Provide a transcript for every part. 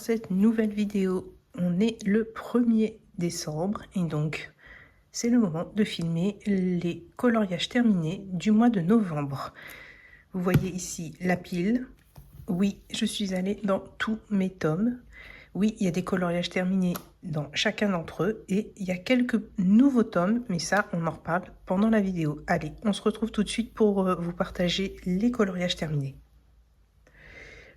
cette nouvelle vidéo. On est le 1er décembre et donc c'est le moment de filmer les coloriages terminés du mois de novembre. Vous voyez ici la pile. Oui, je suis allée dans tous mes tomes. Oui, il y a des coloriages terminés dans chacun d'entre eux et il y a quelques nouveaux tomes, mais ça, on en reparle pendant la vidéo. Allez, on se retrouve tout de suite pour vous partager les coloriages terminés.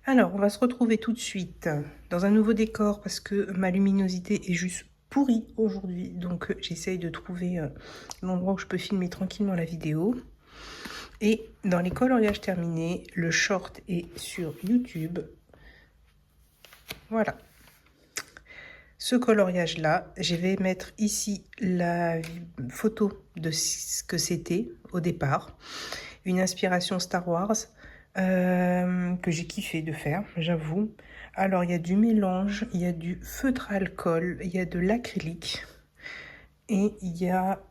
Alors, on va se retrouver tout de suite dans un nouveau décor parce que ma luminosité est juste pourrie aujourd'hui. Donc, j'essaye de trouver l'endroit où je peux filmer tranquillement la vidéo. Et dans les coloriages terminés, le short est sur YouTube. Voilà. Ce coloriage-là, je vais mettre ici la photo de ce que c'était au départ. Une inspiration Star Wars. Que j'ai kiffé de faire, j'avoue. Alors, il y a du mélange, il y a du feutre à alcool, il y a de l'acrylique. Et il y a...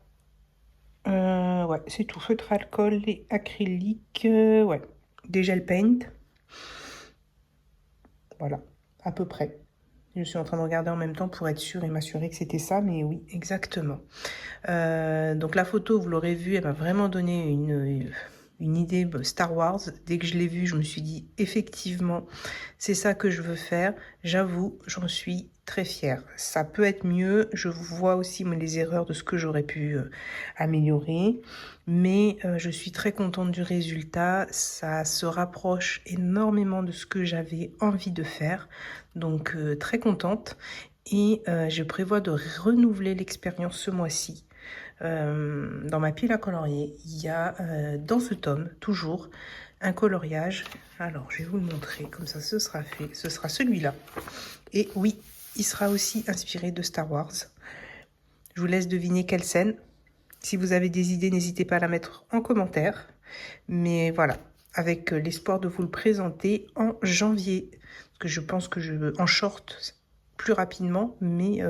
ouais, c'est tout. Feutre à alcool et acrylique. Ouais, des gel paint. Voilà, à peu près. Je suis en train de regarder en même temps pour être sûre et m'assurer que c'était ça, mais oui, exactement. Donc la photo, vous l'aurez vu, elle m'a vraiment donné une idée Star Wars. Dès que je l'ai vue, je me suis dit, effectivement, c'est ça que je veux faire. J'avoue, j'en suis très fière. Ça peut être mieux. Je vois aussi les erreurs de ce que j'aurais pu améliorer. Mais je suis très contente du résultat. Ça se rapproche énormément de ce que j'avais envie de faire. Donc, très contente. Et je prévois de renouveler l'expérience ce mois-ci. Dans ma pile à colorier, il y a dans ce tome, toujours, un coloriage. Alors, je vais vous le montrer, comme ça ce sera fait. Ce sera celui-là. Et oui, il sera aussi inspiré de Star Wars. Je vous laisse deviner quelle scène. Si vous avez des idées, n'hésitez pas à la mettre en commentaire. Mais voilà, avec l'espoir de vous le présenter en janvier. Parce que je pense que en short plus rapidement, mais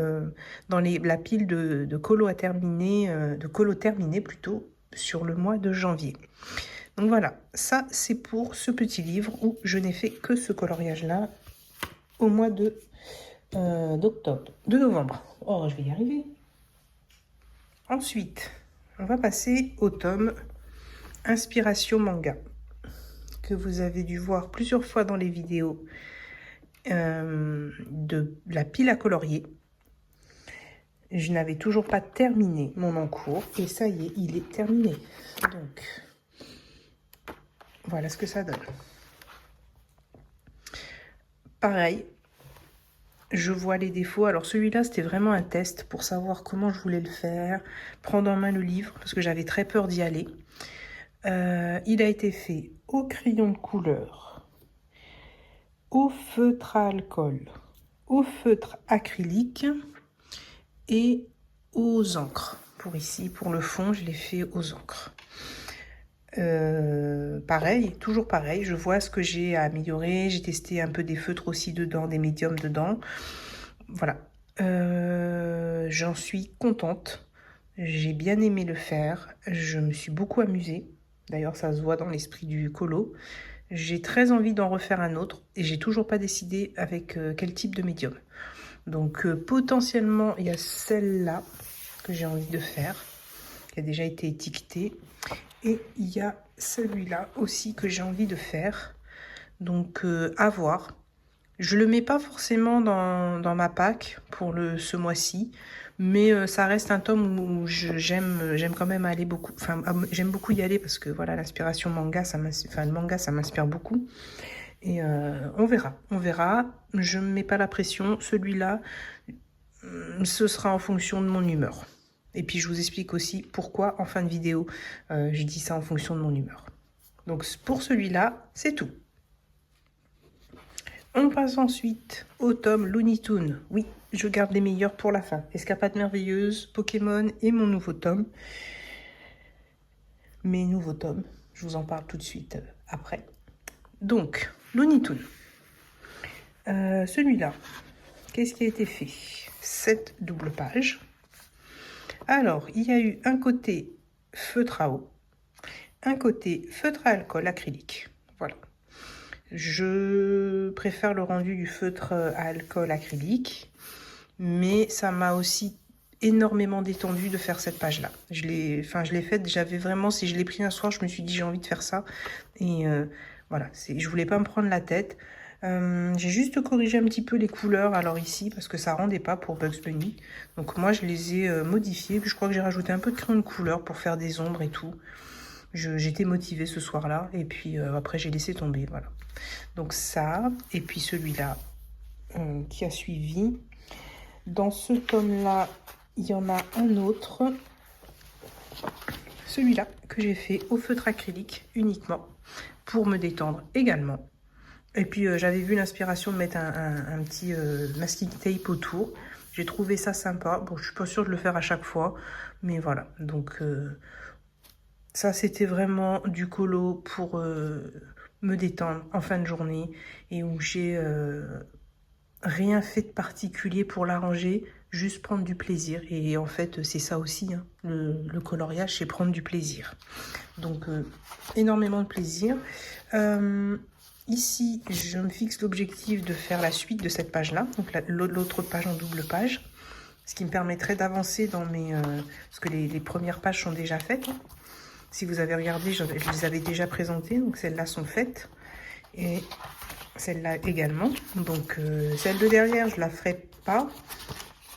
dans la pile de colos à terminer, de colos terminés plutôt, sur le mois de janvier. Donc voilà, ça c'est pour ce petit livre où je n'ai fait que ce coloriage-là au mois de novembre. Oh, je vais y arriver. Ensuite, on va passer au tome Inspiration manga, que vous avez dû voir plusieurs fois dans les vidéos de la pile à colorier. Je n'avais toujours pas terminé mon encours et ça y est, il est terminé. Donc, voilà ce que ça donne. Pareil, je vois les défauts. Alors celui-là, c'était vraiment un test pour savoir comment je voulais le faire, prendre en main le livre, parce que j'avais très peur d'y aller. Il a été fait au crayon de couleur, au feutre à alcool, au feutre acrylique et aux encres. Pour ici, pour le fond, je l'ai fait aux encres. Pareil, toujours pareil, je vois ce que j'ai à améliorer. J'ai testé un peu des feutres aussi dedans, des médiums dedans. Voilà. J'en suis contente. J'ai bien aimé le faire. Je me suis beaucoup amusée. D'ailleurs, ça se voit dans l'esprit du colo. J'ai très envie d'en refaire un autre et j'ai toujours pas décidé avec quel type de médium. Donc potentiellement, il y a celle-là que j'ai envie de faire, qui a déjà été étiquetée. Et il y a celui-là aussi que j'ai envie de faire. Donc à voir. Je le mets pas forcément dans ma pack pour ce mois-ci, mais ça reste un tome où j'aime quand même aller beaucoup. Enfin, j'aime beaucoup y aller parce que voilà, l'inspiration manga, le manga, ça m'inspire beaucoup. Et on verra. Je ne mets pas la pression. Celui-là, ce sera en fonction de mon humeur. Et puis je vous explique aussi pourquoi en fin de vidéo, je dis ça en fonction de mon humeur. Donc pour celui-là, c'est tout. On passe ensuite au tome Looney Tunes. Oui, je garde les meilleurs pour la fin. Escapade merveilleuse, Pokémon et mon nouveau tome. Mes nouveaux tomes, je vous en parle tout de suite après. Donc, Looney Tunes. Celui-là, qu'est-ce qui a été fait? 7 doubles pages. Alors, il y a eu un côté feutre à eau, un côté feutre à alcool acrylique. Voilà. Je préfère le rendu du feutre à alcool acrylique, mais ça m'a aussi énormément détendu de faire cette page-là. Je l'ai faite, j'avais vraiment, si je l'ai pris un soir, je me suis dit j'ai envie de faire ça. Et voilà, je voulais pas me prendre la tête. J'ai juste corrigé un petit peu les couleurs alors ici parce que ça rendait pas pour Bugs Bunny. Donc moi je les ai modifiées. Puis je crois que j'ai rajouté un peu de crayon de couleur pour faire des ombres et tout. J'étais motivée ce soir-là et puis après j'ai laissé tomber, voilà. Donc ça, et puis celui-là qui a suivi. Dans ce tome-là, il y en a un autre. Celui-là que j'ai fait au feutre acrylique uniquement pour me détendre également. Et puis j'avais vu l'inspiration de mettre un petit masking tape autour. J'ai trouvé ça sympa. Bon, je suis pas sûre de le faire à chaque fois, mais voilà. Donc ça, c'était vraiment du colo pour me détendre en fin de journée et où j'ai rien fait de particulier pour l'arranger, juste prendre du plaisir. Et en fait, c'est ça aussi, hein, le coloriage, c'est prendre du plaisir. Donc, énormément de plaisir. Ici, je me fixe l'objectif de faire la suite de cette page-là, donc l'autre page en double page, ce qui me permettrait d'avancer dans mes... parce que les premières pages sont déjà faites. Hein. Si vous avez regardé, je les avais déjà présentées, donc celles-là sont faites. Et celle-là également. Donc, celle de derrière, je la ferai pas,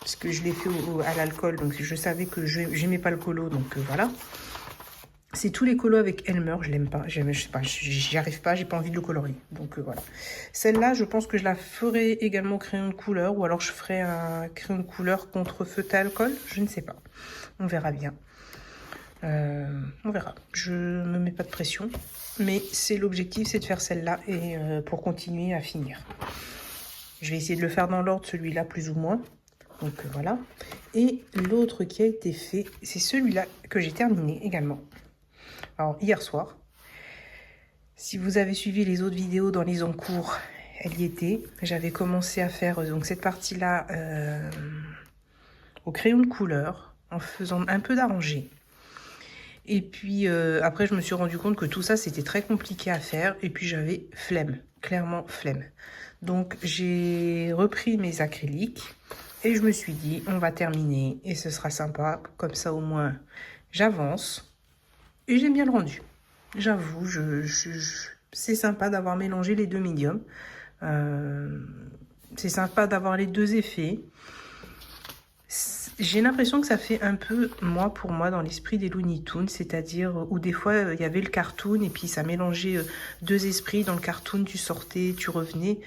parce que je l'ai fait à l'alcool, donc je savais que j'aimais pas le colo, donc voilà. C'est tous les colos avec Elmer, je l'aime pas, je sais pas, j'y arrive pas, j'ai pas envie de le colorier. Donc voilà. Celle-là, je pense que je la ferai également au crayon de couleur, ou alors je ferai un crayon de couleur contre feutre à alcool, je ne sais pas. On verra bien. On verra. Je me mets pas de pression, mais c'est l'objectif, c'est de faire celle-là et pour continuer à finir. Je vais essayer de le faire dans l'ordre, celui-là plus ou moins. Donc voilà. Et l'autre qui a été fait, c'est celui-là que j'ai terminé également. Alors, hier soir, si vous avez suivi les autres vidéos dans les encours, elle y était. J'avais commencé à faire donc cette partie-là au crayon de couleur, en faisant un peu d'arrangé. Et puis après, je me suis rendu compte que tout ça, c'était très compliqué à faire. Et puis j'avais flemme, clairement flemme. Donc j'ai repris mes acryliques et je me suis dit, on va terminer et ce sera sympa. Comme ça, au moins, j'avance. Et j'aime bien le rendu. J'avoue, c'est sympa d'avoir mélangé les deux médiums. C'est sympa d'avoir les deux effets. J'ai l'impression que ça fait un peu, pour moi, dans l'esprit des Looney Tunes, c'est-à-dire où des fois, il y avait le cartoon et puis ça mélangeait deux esprits. Dans le cartoon, tu sortais, tu revenais.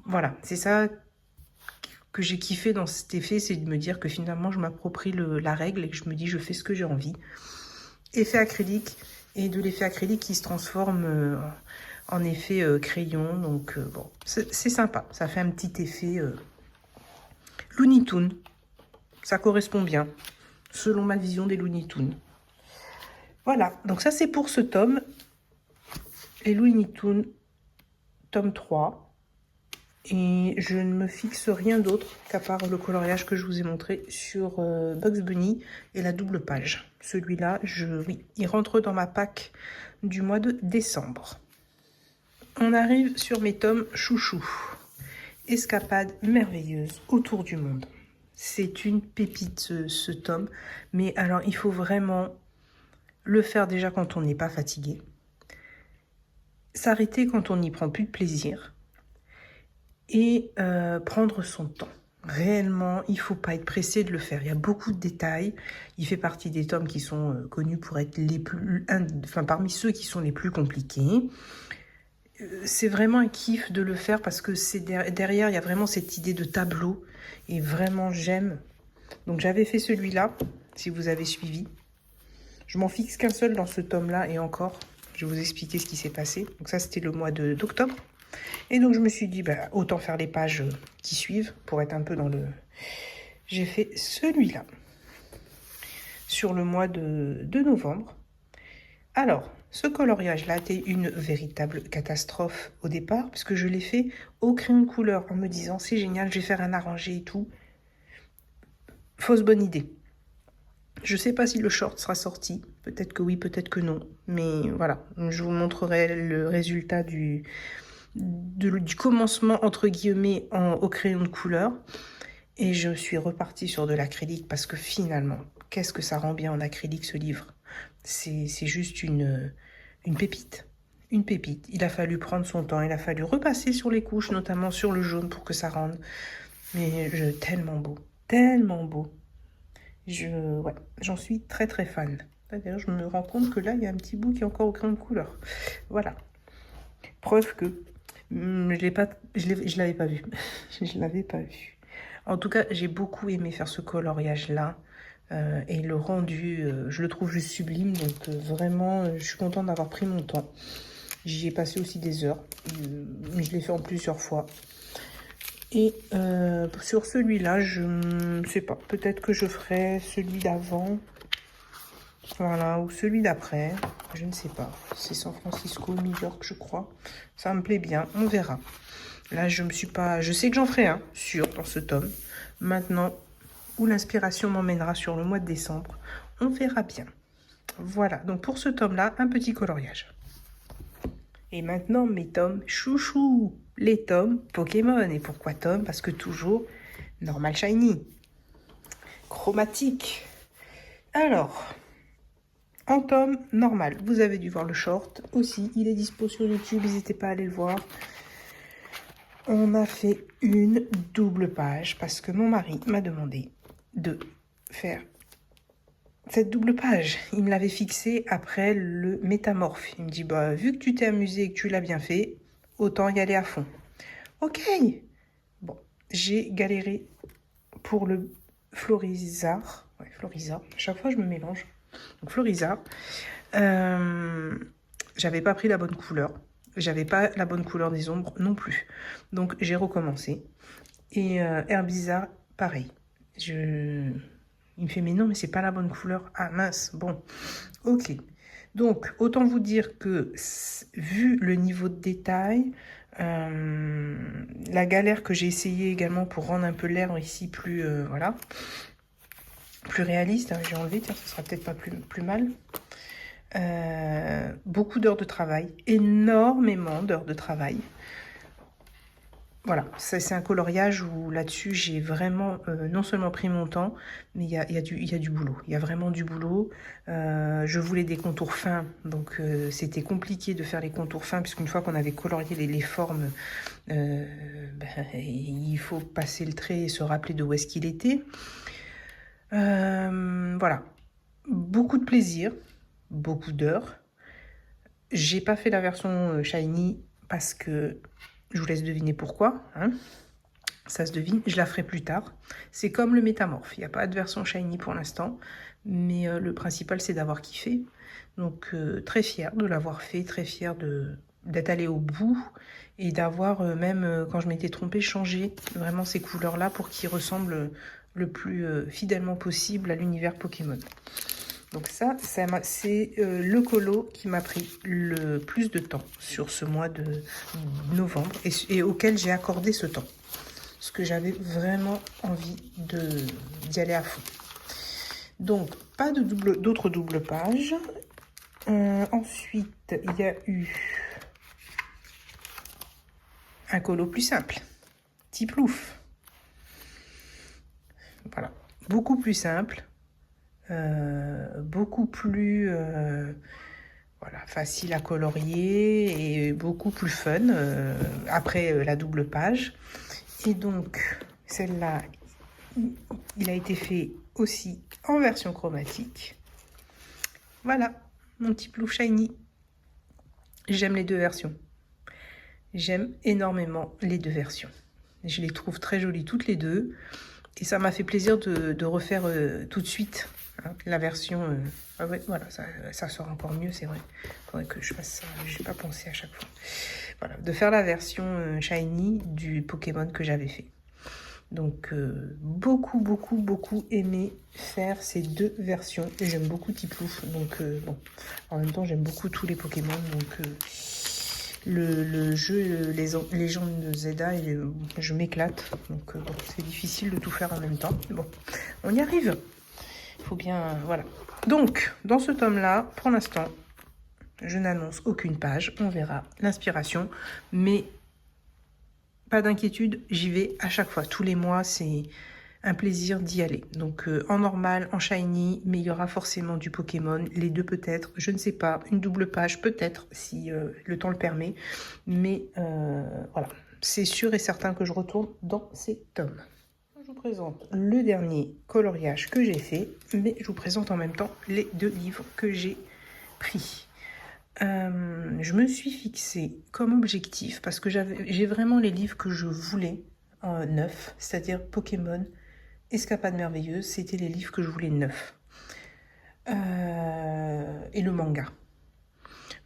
Voilà, c'est ça que j'ai kiffé dans cet effet, c'est de me dire que finalement, je m'approprie la règle et que je me dis, je fais ce que j'ai envie. Effet acrylique et de l'effet acrylique qui se transforme en effet crayon. Donc, bon, c'est sympa. Ça fait un petit effet Looney Tunes. Ça correspond bien, selon ma vision des Looney Tunes. Voilà, donc ça c'est pour ce tome. Les Looney Tunes, tome 3. Et je ne me fixe rien d'autre qu'à part le coloriage que je vous ai montré sur Bugs Bunny et la double page. Celui-là, oui, il rentre dans ma pack du mois de décembre. On arrive sur mes tomes chouchou. Escapade merveilleuse autour du monde. C'est une pépite ce tome, mais alors il faut vraiment le faire déjà quand on n'est pas fatigué, s'arrêter quand on n'y prend plus de plaisir et prendre son temps. Réellement, il ne faut pas être pressé de le faire. Il y a beaucoup de détails. Il fait partie des tomes qui sont connus pour être parmi ceux qui sont les plus compliqués. C'est vraiment un kiff de le faire parce que derrière, il y a vraiment cette idée de tableau. Et vraiment, j'aime. Donc, j'avais fait celui-là, si vous avez suivi. Je m'en fixe qu'un seul dans ce tome-là. Et encore, je vais vous expliquer ce qui s'est passé. Donc, ça, c'était le mois d'octobre. Et donc, je me suis dit, autant faire les pages qui suivent pour être un peu dans le... J'ai fait celui-là sur le mois de novembre. Alors, ce coloriage-là était une véritable catastrophe au départ, parce que je l'ai fait au crayon de couleur en me disant, c'est génial, je vais faire un arrangé et tout. Fausse bonne idée. Je ne sais pas si le short sera sorti, peut-être que oui, peut-être que non, mais voilà, je vous montrerai le résultat du du commencement, entre guillemets, au crayon de couleur. Et je suis repartie sur de l'acrylique parce que finalement, qu'est-ce que ça rend bien en acrylique ce livre? C'est juste une pépite. Une pépite. Il a fallu prendre son temps, il a fallu repasser sur les couches, notamment sur le jaune pour que ça rende. Mais tellement beau, tellement beau. Ouais, j'en suis très très fan. D'ailleurs, je me rends compte que là, il y a un petit bout qui est encore au crayon de couleur. Voilà. Preuve que je l'avais pas vu. Je l'avais pas vu. En tout cas, j'ai beaucoup aimé faire ce coloriage-là. Et le rendu, je le trouve juste sublime. Donc vraiment, je suis contente d'avoir pris mon temps. J'y ai passé aussi des heures. Je l'ai fait en plusieurs fois. Et sur celui-là, je ne sais pas. Peut-être que je ferai celui d'avant. Voilà, ou celui d'après. Je ne sais pas. C'est San Francisco, New York, je crois. Ça me plaît bien. On verra. Là, je me suis pas... Je sais que j'en ferai un, sûr, dans ce tome. Maintenant, où l'inspiration m'emmènera sur le mois de décembre, on verra bien. Voilà, donc pour ce tome-là, un petit coloriage. Et maintenant, mes tomes chouchou, les tomes Pokémon. Et pourquoi tomes? Parce que toujours normal shiny, chromatique. Alors, en tome normal, vous avez dû voir le short aussi. Il est dispo sur YouTube, n'hésitez pas à aller le voir. On a fait une double page parce que mon mari m'a demandé de faire cette double page. Il me l'avait fixée après le métamorphe. Il me dit, bah, vu que tu t'es amusé et que tu l'as bien fait, autant y aller à fond. Ok. Bon, j'ai galéré pour le Florizard. Ouais, Florizard. À chaque fois, je me mélange. Donc, Florizard. J'avais pas pris la bonne couleur. J'avais pas la bonne couleur des ombres non plus. Donc, j'ai recommencé. Et Herbizarre, pareil. Il me fait, mais non, mais c'est pas la bonne couleur. Ah mince, bon, ok. Donc, autant vous dire que, vu le niveau de détail, la galère que j'ai essayé également pour rendre un peu l'air ici plus, voilà, plus réaliste, hein, j'ai enlevé, tiens, ce sera peut-être pas plus mal. Beaucoup d'heures de travail, énormément d'heures de travail. Voilà, c'est un coloriage où là-dessus, j'ai vraiment non seulement pris mon temps, mais il y a du boulot. Il y a vraiment du boulot. Je voulais des contours fins, donc c'était compliqué de faire les contours fins, puisqu'une fois qu'on avait colorié les formes, il faut passer le trait et se rappeler de où est-ce qu'il était. Voilà, beaucoup de plaisir, beaucoup d'heures. J'ai pas fait la version shiny parce que... Je vous laisse deviner pourquoi. Hein. Ça se devine. Je la ferai plus tard. C'est comme le métamorphe. Il n'y a pas de version shiny pour l'instant. Mais le principal, c'est d'avoir kiffé. Donc, très fière de l'avoir fait. Très fière d'être allée au bout. Et d'avoir, même quand je m'étais trompée, changé vraiment ces couleurs-là pour qu'ils ressemblent le plus fidèlement possible à l'univers Pokémon. Donc ça c'est le colo qui m'a pris le plus de temps sur ce mois de novembre et auquel j'ai accordé ce temps. Parce que j'avais vraiment envie d'y aller à fond. Donc, pas d'autres doubles pages. Ensuite, il y a eu un colo plus simple. Type Louf. Voilà. Beaucoup plus simple. Beaucoup plus voilà, facile à colorier et beaucoup plus fun après la double page. Et donc, celle-là, il a été fait aussi en version chromatique. Voilà, mon petit Plouf Shiny. J'aime les deux versions. J'aime énormément les deux versions. Je les trouve très jolies toutes les deux. Et ça m'a fait plaisir de refaire tout de suite hein, la version... ah ouais, voilà, ça sort encore mieux, c'est vrai. Il faudrait que je fasse ça, je n'ai pas pensé à chaque fois. Voilà, de faire la version shiny du Pokémon que j'avais fait. Donc, beaucoup aimé faire ces deux versions. Et j'aime beaucoup Tiplouf. Donc, bon, en même temps, j'aime beaucoup tous les Pokémon. Donc, le jeu, les légendes de Zelda, je m'éclate. Donc, bon, c'est difficile de tout faire en même temps. Mais bon, on y arrive. Il faut bien... voilà. Donc, dans ce tome-là, pour l'instant, je n'annonce aucune page. On verra l'inspiration. Mais pas d'inquiétude, j'y vais à chaque fois. Tous les mois, c'est un plaisir d'y aller. Donc en normal, en shiny, mais il y aura forcément du Pokémon, les deux peut-être, je ne sais pas, une double page peut-être, si le temps le permet. Mais voilà, c'est sûr et certain que je retourne dans ces tomes. Je vous présente le dernier coloriage que j'ai fait, mais je vous présente en même temps les deux livres que j'ai pris. Je me suis fixé comme objectif, parce que j'ai vraiment les livres que je voulais neufs, c'est-à-dire Pokémon, Escapade merveilleuse, c'était les livres que je voulais neufs. Et le manga.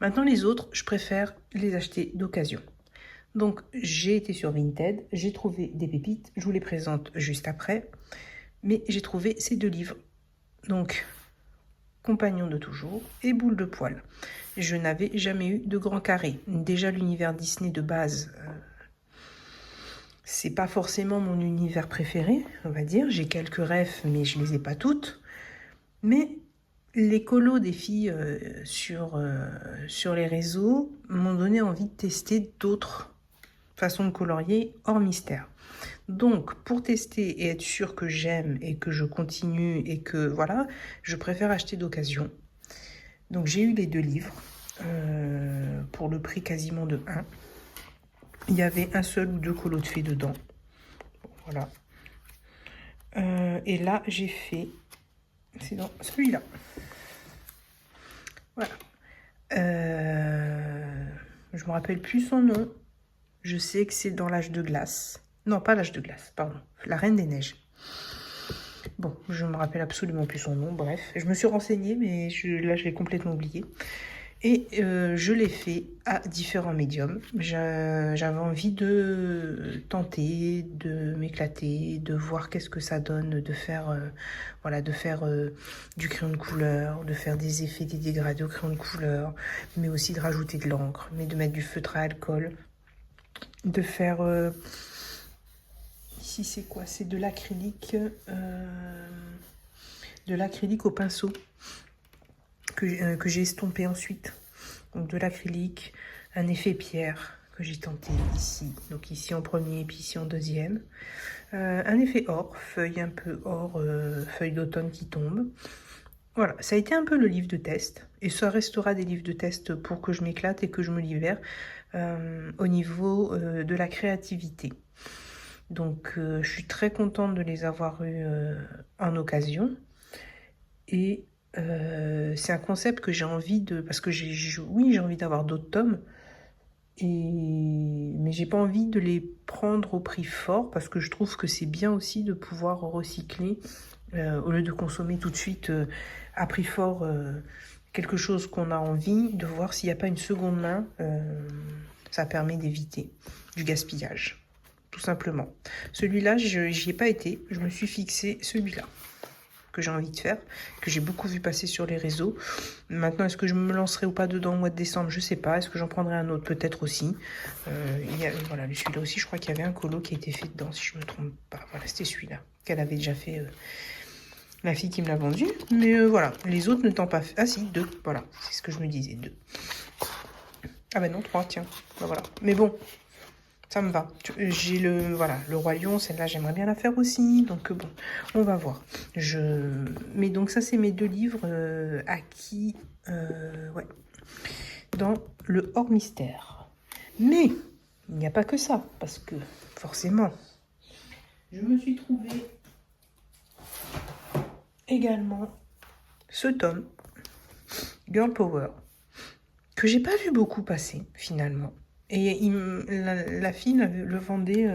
Maintenant les autres, je préfère les acheter d'occasion. Donc j'ai été sur Vinted, j'ai trouvé des pépites, je vous les présente juste après, mais j'ai trouvé ces deux livres. Donc Compagnon de toujours et Boule de poil. Je n'avais jamais eu de grand carré. Déjà l'univers Disney de base, c'est pas forcément mon univers préféré, on va dire. J'ai quelques refs, mais je les ai pas toutes. Mais les colos des filles sur les réseaux m'ont donné envie de tester d'autres façons de colorier hors mystère. Donc, pour tester et être sûr que j'aime et que je continue et que, voilà, je préfère acheter d'occasion. Donc, j'ai eu les deux livres pour le prix quasiment de 1. Il y avait un seul ou deux colos de fées dedans. Bon, voilà. Et là, j'ai fait... C'est dans celui-là. Voilà. Je me rappelle plus son nom. Je sais que c'est dans l'âge de glace. Non, pas l'âge de glace, pardon. La Reine des Neiges. Bon, je me rappelle absolument plus son nom, bref. Je me suis renseignée, mais là, je l'ai complètement oublié. Et je l'ai fait à différents médiums. J'avais envie de tenter, de m'éclater, de voir qu'est-ce que ça donne, de faire, voilà, de faire du crayon de couleur, de faire des effets, des dégradés au crayon de couleur, mais aussi de rajouter de l'encre, mais de mettre du feutre à alcool, de faire... ici, c'est quoi? C'est de l'acrylique au pinceau que j'ai estompé ensuite. Donc de l'acrylique, un effet pierre que j'ai tenté ici. Donc ici en premier, puis ici en deuxième. Un effet or, feuille un peu or, feuille d'automne qui tombe. Voilà, ça a été un peu le livre de test. Et ça restera des livres de test pour que je m'éclate et que je me libère au niveau de la créativité. Donc je suis très contente de les avoir eus en occasion. Et c'est un concept que j'ai envie de... Parce que oui, j'ai envie d'avoir d'autres tomes. Mais j'ai pas envie de les prendre au prix fort. Parce que je trouve que c'est bien aussi de pouvoir recycler. Au lieu de consommer tout de suite à prix fort quelque chose qu'on a envie. De voir s'il n'y a pas une seconde main. Ça permet d'éviter du gaspillage. Tout simplement. Celui-là, j'y ai pas été. Je me suis fixé celui-là que j'ai envie de faire, que j'ai beaucoup vu passer sur les réseaux. Maintenant, est-ce que je me lancerai ou pas dedans au mois de décembre? Je sais pas. Est-ce que j'en prendrai un autre? Peut-être aussi. Voilà, celui-là aussi, je crois qu'il y avait un colo qui a été fait dedans, si je me trompe pas. Voilà, c'était celui-là qu'elle avait déjà fait, la fille qui me l'a vendu. Mais voilà, les autres ne t'ont pas fait. Ah si, 2. Voilà, c'est ce que je me disais, 2. Ah ben non, 3, tiens. Ben, voilà. Mais bon, ça me va. J'ai le Roi Lion, celle-là, j'aimerais bien la faire aussi. Donc bon, on va voir. Mais donc ça, c'est mes deux livres acquis ouais, dans le hors mystère. Mais il n'y a pas que ça, parce que forcément, je me suis trouvé également ce tome, Girl Power, que j'ai pas vu beaucoup passer finalement. Et la fille le vendait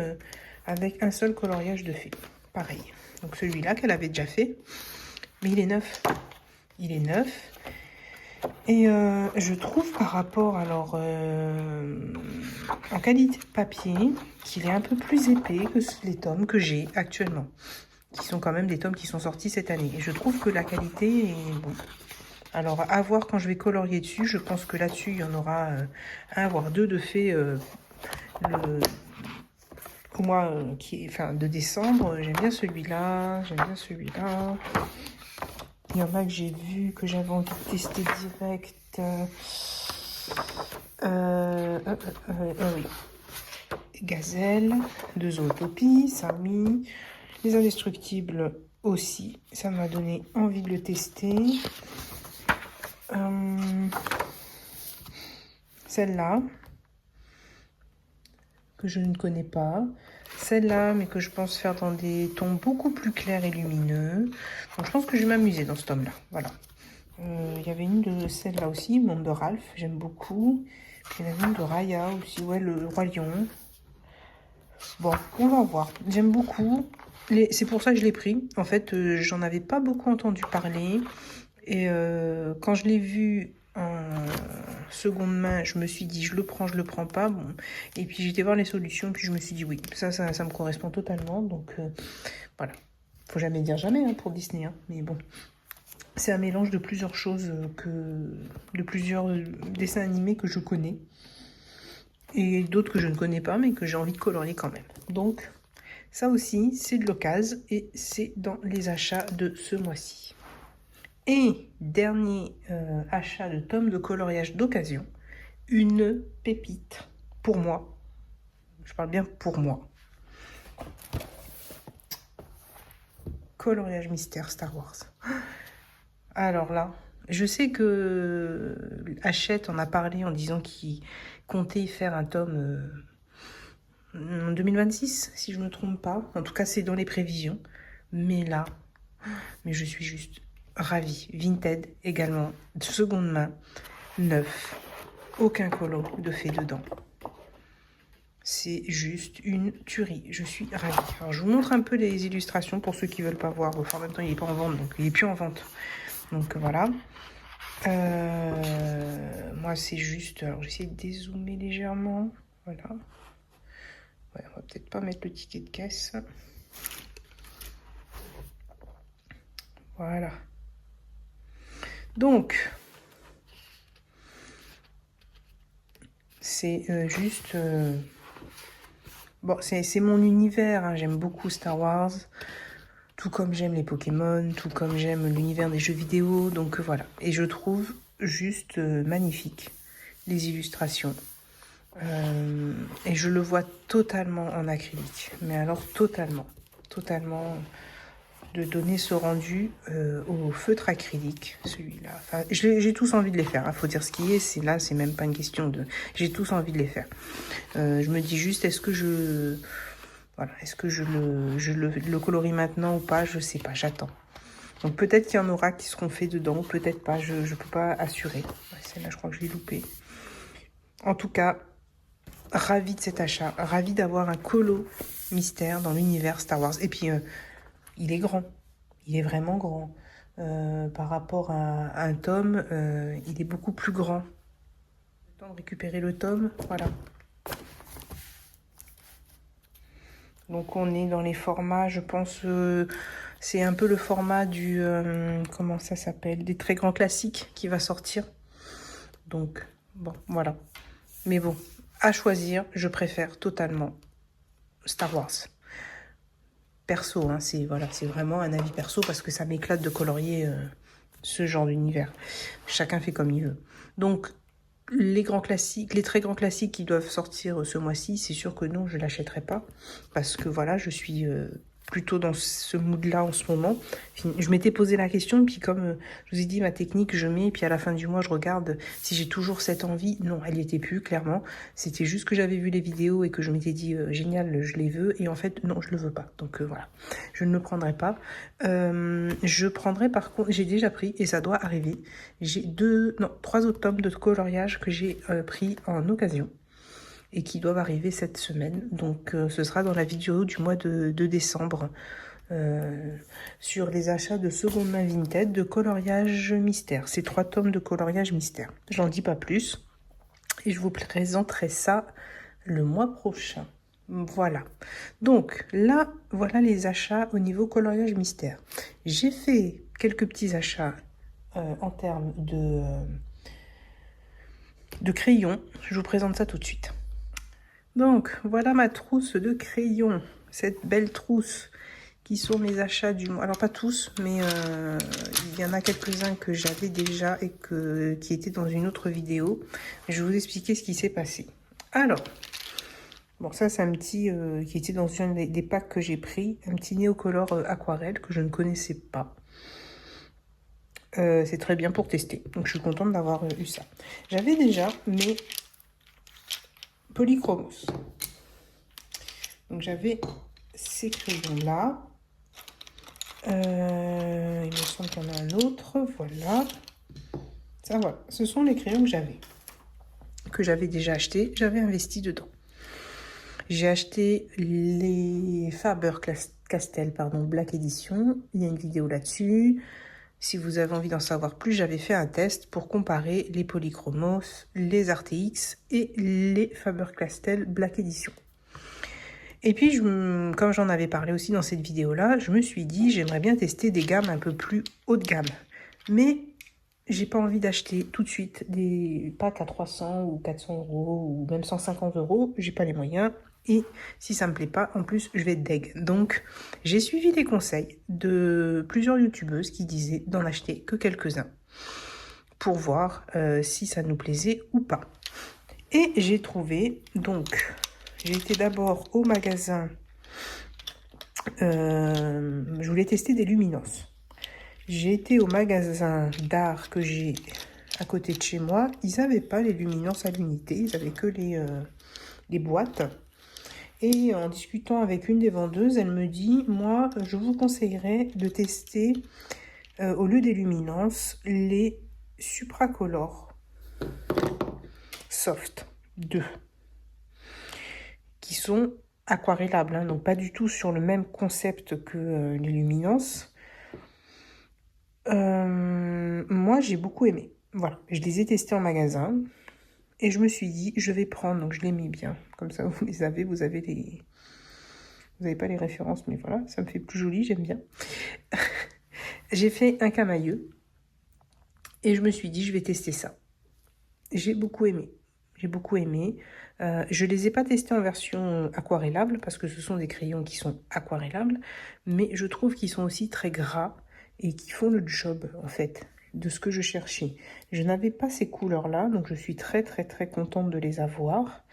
avec un seul coloriage de fée. Pareil. Donc celui-là qu'elle avait déjà fait. Mais il est neuf. Il est neuf. Et je trouve par rapport, alors, en qualité de papier, qu'il est un peu plus épais que les tomes que j'ai actuellement. Qui sont quand même des tomes qui sont sortis cette année. Et je trouve que la qualité est bon. Alors, à voir quand je vais colorier dessus. Je pense que là-dessus, il y en aura un, voire deux de fait au mois de décembre. J'aime bien celui-là. J'aime bien celui-là. Il y en a que j'ai vu, que j'avais envie de tester direct. Oui. Gazelle de Zootopie, ça oui. Les Indestructibles aussi, ça m'a donné envie de le tester. Celle-là, que je ne connais pas. Celle-là, mais que je pense faire dans des tons beaucoup plus clairs et lumineux. Donc je pense que je vais m'amuser dans ce tome-là. Voilà. Il y avait une de celle-là aussi, Monde de Ralph, j'aime beaucoup. Il y en avait une de Raya aussi, ouais, le Roi Lion. Bon, on va voir. J'aime beaucoup. C'est pour ça que je l'ai pris. En fait, j'en avais pas beaucoup entendu parler. Et quand je l'ai vu en seconde main, je me suis dit, je le prends pas. Bon. Et puis j'étais voir les solutions, puis je me suis dit, oui, ça me correspond totalement. Donc voilà. Faut jamais dire jamais hein, pour Disney. Hein. Mais bon, c'est un mélange de plusieurs choses, de plusieurs dessins animés que je connais. Et d'autres que je ne connais pas, mais que j'ai envie de colorier quand même. Donc, ça aussi, c'est de l'occasion et c'est dans les achats de ce mois-ci. Et dernier achat de tome de coloriage d'occasion, une pépite pour moi. Je parle bien pour moi. Coloriage mystère Star Wars. Alors là, je sais que Hachette en a parlé en disant qu'il comptait faire un tome en 2026, si je ne me trompe pas. En tout cas, c'est dans les prévisions. Mais là, mais je suis juste ravie. Vinted également, de seconde main, neuf. Aucun colo de fait dedans. C'est juste une tuerie. Je suis ravie. Alors, je vous montre un peu les illustrations pour ceux qui ne veulent pas voir. Enfin, en même temps, il n'est pas en vente, donc il n'est plus en vente. Donc voilà. Moi, c'est juste... Alors, j'essaie de dézoomer légèrement. Voilà. Ouais, on va peut-être pas mettre le ticket de caisse. Voilà. Donc, c'est juste... Bon, c'est mon univers. Hein. J'aime beaucoup Star Wars. Tout comme j'aime les Pokémon, tout comme j'aime l'univers des jeux vidéo. Donc voilà. Et je trouve juste magnifique les illustrations. Et je le vois totalement en acrylique. Mais alors totalement. Totalement de donner ce rendu au feutre acrylique, celui-là. Enfin, j'ai tous envie de les faire. Faut dire ce qui est. C'est même pas une question de... J'ai tous envie de les faire. Je me dis juste, est-ce que je... Voilà, est-ce que je le colorie maintenant ou pas? Je sais pas, j'attends. Donc peut-être qu'il y en aura qui seront faits dedans, ou peut-être pas, je peux pas assurer. Ouais, celle-là, je crois que je l'ai loupé. En tout cas, ravie de cet achat, ravie d'avoir un colo mystère dans l'univers Star Wars. Et puis, il est grand, il est vraiment grand. Par rapport à un tome, il est beaucoup plus grand. Le temps de récupérer le tome, voilà. Donc on est dans les formats, je pense, c'est un peu le format du, comment ça s'appelle, des très grands classiques qui va sortir. Donc, bon, voilà. Mais bon, à choisir, je préfère totalement Star Wars. Perso, hein, c'est vraiment un avis perso parce que ça m'éclate de colorier ce genre d'univers. Chacun fait comme il veut. Donc, les grands classiques, les très grands classiques qui doivent sortir ce mois-ci, c'est sûr que non, je l'achèterai pas. Parce que voilà, je suis plutôt dans ce mood-là en ce moment. Je m'étais posé la question, puis comme je vous ai dit, ma technique, je mets, puis à la fin du mois, je regarde si j'ai toujours cette envie. Non, elle n'y était plus, clairement. C'était juste que j'avais vu les vidéos et que je m'étais dit, génial, je les veux. Et en fait, non, je le veux pas. Donc voilà, je ne le prendrai pas. Je prendrai par contre, j'ai déjà pris, et ça doit arriver, j'ai 3 autres tomes de coloriage que j'ai pris en occasion et qui doivent arriver cette semaine. Donc ce sera dans la vidéo du mois de décembre sur les achats de seconde main Vinted de coloriage mystère. C'est 3 tomes de coloriage mystère. J'en dis pas plus et je vous présenterai ça le mois prochain. Voilà. Donc là, voilà les achats au niveau coloriage mystère. J'ai fait quelques petits achats en termes de crayons. Je vous présente ça tout de suite. Donc, voilà ma trousse de crayons. Cette belle trousse qui sont mes achats du mois. Alors, pas tous, mais il y en a quelques-uns que j'avais déjà et qui étaient dans une autre vidéo. Je vais vous expliquer ce qui s'est passé. Alors, Bon, ça, c'est un petit qui était dans un des packs que j'ai pris. Un petit Néocolor aquarelle que je ne connaissais pas. C'est très bien pour tester. Donc, je suis contente d'avoir eu ça. J'avais déjà mes Polychromos. Donc, j'avais ces crayons-là. Il me semble qu'il y en a un autre. Voilà. Ça, voilà. Ce sont les crayons que j'avais déjà achetés. J'avais investi dedans. J'ai acheté les Faber-Castell, Black Edition. Il y a une vidéo là-dessus. Si vous avez envie d'en savoir plus, j'avais fait un test pour comparer les Polychromos, les RTX et les Faber-Castell Black Edition. Et puis, comme j'en avais parlé aussi dans cette vidéo-là, je me suis dit, j'aimerais bien tester des gammes un peu plus haut de gamme. Mais j'ai pas envie d'acheter tout de suite des packs à 300 ou 400 euros ou même 150 euros. J'ai pas les moyens. Et si ça me plaît pas, en plus, je vais être deg. Donc, j'ai suivi les conseils de plusieurs youtubeuses qui disaient d'en acheter que quelques-uns pour voir si ça nous plaisait ou pas. Et j'ai trouvé, donc, j'ai été d'abord au magasin, je voulais tester des luminances. J'ai été au magasin d'art que j'ai à côté de chez moi. Ils n'avaient pas les luminances à l'unité, ils avaient que les boîtes. Et en discutant avec une des vendeuses, elle me dit, moi, je vous conseillerais de tester, au lieu des luminances, les Supracolor Soft 2, qui sont aquarellables, hein, donc pas du tout sur le même concept que les luminances. Moi, j'ai beaucoup aimé. Voilà, je les ai testés en magasin. Et je me suis dit, je vais prendre, donc je les mets bien. Comme ça, vous les avez, vous avez les... Vous n'avez pas les références, mais voilà, ça me fait plus joli, j'aime bien. J'ai fait un camailleux. Et je me suis dit, je vais tester ça. J'ai beaucoup aimé. J'ai beaucoup aimé. Je les ai pas testés en version aquarellable, parce que ce sont des crayons qui sont aquarellables. Mais je trouve qu'ils sont aussi très gras et qui font le job, en fait, de ce que je cherchais. Je n'avais pas ces couleurs-là, donc je suis très très très contente de les avoir.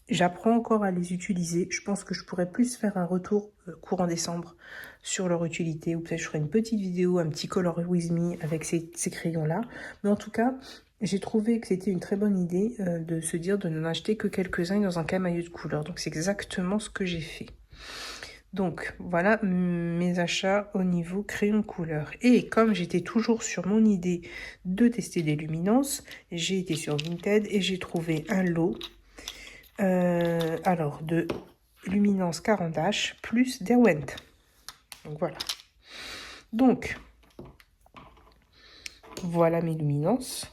J'apprends encore à les utiliser. Je pense que je pourrais plus faire un retour courant décembre sur leur utilité, ou peut-être je ferai une petite vidéo, un petit color with me avec ces crayons-là. Mais en tout cas, j'ai trouvé que c'était une très bonne idée de se dire de n'en acheter que quelques-uns dans un camailleux de couleur. Donc c'est exactement ce que j'ai fait. Donc, voilà mes achats au niveau crayon de couleur. Et comme j'étais toujours sur mon idée de tester des luminances, j'ai été sur Vinted et j'ai trouvé un lot alors de luminance 40H plus Derwent. Donc, voilà. Donc, voilà mes luminances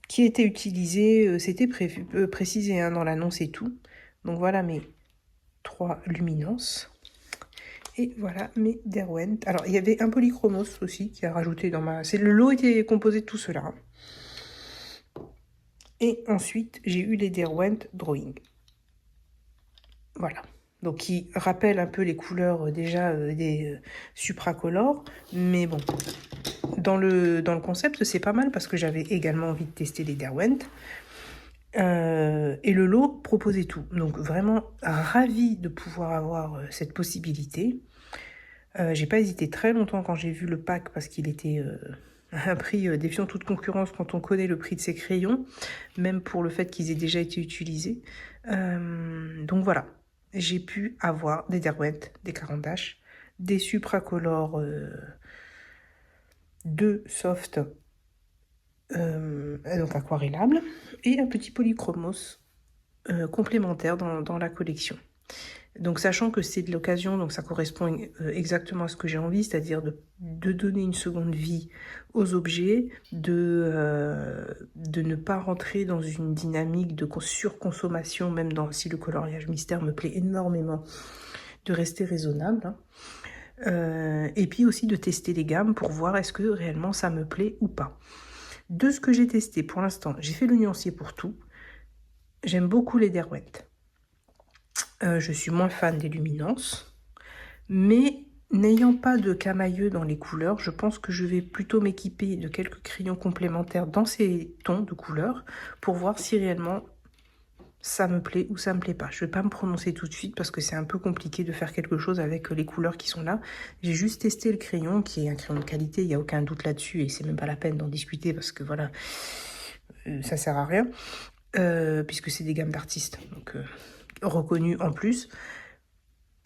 qui étaient utilisées, c'était précisé hein, dans l'annonce et tout. Donc, voilà mes 3 luminances. Et voilà mes Derwent. Alors, il y avait un Polychromos aussi qui a rajouté dans ma... Le lot était composé de tout cela. Et ensuite, j'ai eu les Derwent Drawing. Voilà. Donc, qui rappellent un peu les couleurs déjà des Supracolor. Mais bon, dans le concept, c'est pas mal parce que j'avais également envie de tester les Derwent. Et le lot proposait tout. Donc vraiment ravie de pouvoir avoir cette possibilité. J'ai pas hésité très longtemps quand j'ai vu le pack parce qu'il était à un prix défiant toute concurrence quand on connaît le prix de ces crayons, même pour le fait qu'ils aient déjà été utilisés. Donc voilà, j'ai pu avoir des Derwent, des 40H, des Supracolor 2 soft, donc aquarellables, et un petit Polychromos complémentaire dans la collection. Donc sachant que c'est de l'occasion, donc ça correspond exactement à ce que j'ai envie, c'est-à-dire de donner une seconde vie aux objets, de ne pas rentrer dans une dynamique de surconsommation, même si le coloriage mystère me plaît énormément, de rester raisonnable. Hein. Et puis aussi de tester les gammes pour voir est-ce que réellement ça me plaît ou pas. De ce que j'ai testé pour l'instant, j'ai fait le nuancier pour tout. J'aime beaucoup les Derwent. Je suis moins fan des luminances, mais n'ayant pas de camailleux dans les couleurs, je pense que je vais plutôt m'équiper de quelques crayons complémentaires dans ces tons de couleurs pour voir si réellement ça me plaît ou ça me plaît pas. Je vais pas me prononcer tout de suite parce que c'est un peu compliqué de faire quelque chose avec les couleurs qui sont là. J'ai juste testé le crayon qui est un crayon de qualité, il n'y a aucun doute là-dessus et c'est même pas la peine d'en discuter parce que voilà, ça sert à rien puisque c'est des gammes d'artistes, donc reconnus en plus.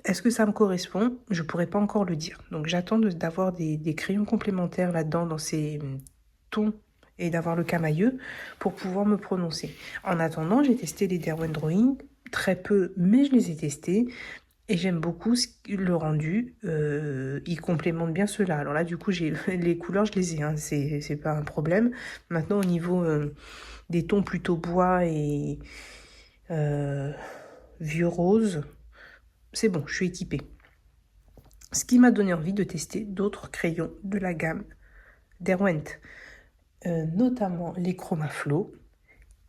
Est-ce que ça me correspond? Je pourrais pas encore le dire. Donc j'attends d'avoir des crayons complémentaires là-dedans dans ces tons et d'avoir le camailleux pour pouvoir me prononcer. En attendant, j'ai testé les Derwent Drawing, très peu, mais je les ai testés. Et j'aime beaucoup le rendu, il complémente bien cela. Alors là, du coup, j'ai les couleurs, je les ai, hein, c'est pas un problème. Maintenant, au niveau des tons plutôt bois et vieux rose, c'est bon, je suis équipée. Ce qui m'a donné envie de tester d'autres crayons de la gamme Derwent, notamment les Chromaflow,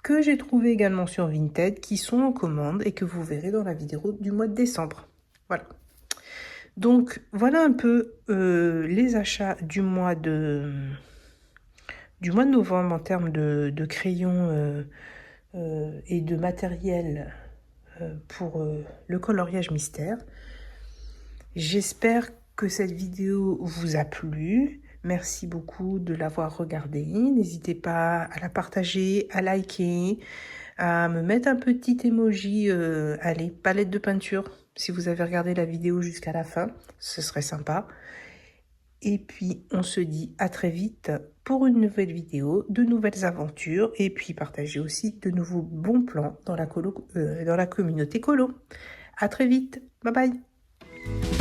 que j'ai trouvé également sur Vinted, qui sont en commande et que vous verrez dans la vidéo du mois de décembre. Voilà. Donc, voilà un peu les achats du mois de novembre en termes de crayons et de matériel pour le coloriage mystère. J'espère que cette vidéo vous a plu. Merci beaucoup de l'avoir regardée. N'hésitez pas à la partager, à liker, à me mettre un petit emoji, allez, palette de peinture. Si vous avez regardé la vidéo jusqu'à la fin, ce serait sympa. Et puis, on se dit à très vite pour une nouvelle vidéo, de nouvelles aventures, et puis partager aussi de nouveaux bons plans dans la communauté colo. À très vite. Bye bye.